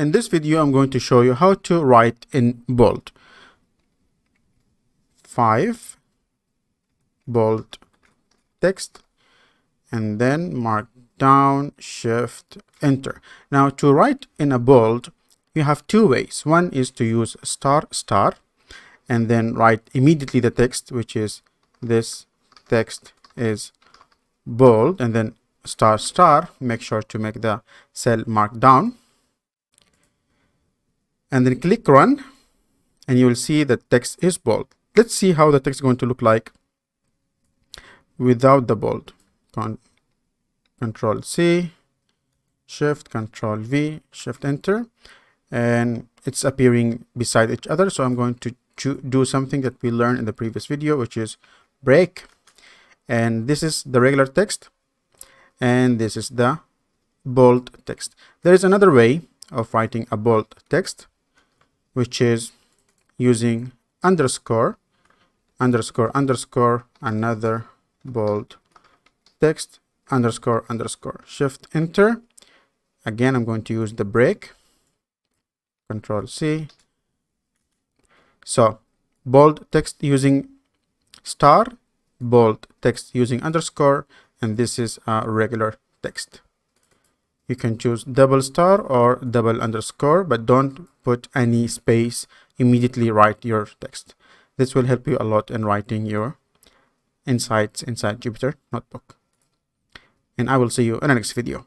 in this video, I'm going to show you how to write in bold. 5 bold text, and then Markdown, Shift, Enter. Now, to write in a bold, you have two ways. One is to use star, and then write immediately the text, which is this text is bold, and then star, make sure to make the cell Markdown, and then click Run, and you will see that text is bold. Let's see how the text is going to look like without the bold. Control C, Shift, Control V, Shift, Enter, and it's appearing beside each other. So I'm going to do something that we learned in the previous video, which is break. And this is the regular text, and this is the bold text. There is another way of writing a bold text, which is using underscore, another bold text, underscore, Shift, Enter. Again, I'm going to use the break, Control C. So bold text using star, bold text using underscore, and this is a regular text. You can choose double star or double underscore, but don't put any space. Immediately write your text. This will help you a lot in writing your insights inside Jupyter Notebook. And I will see you in the next video.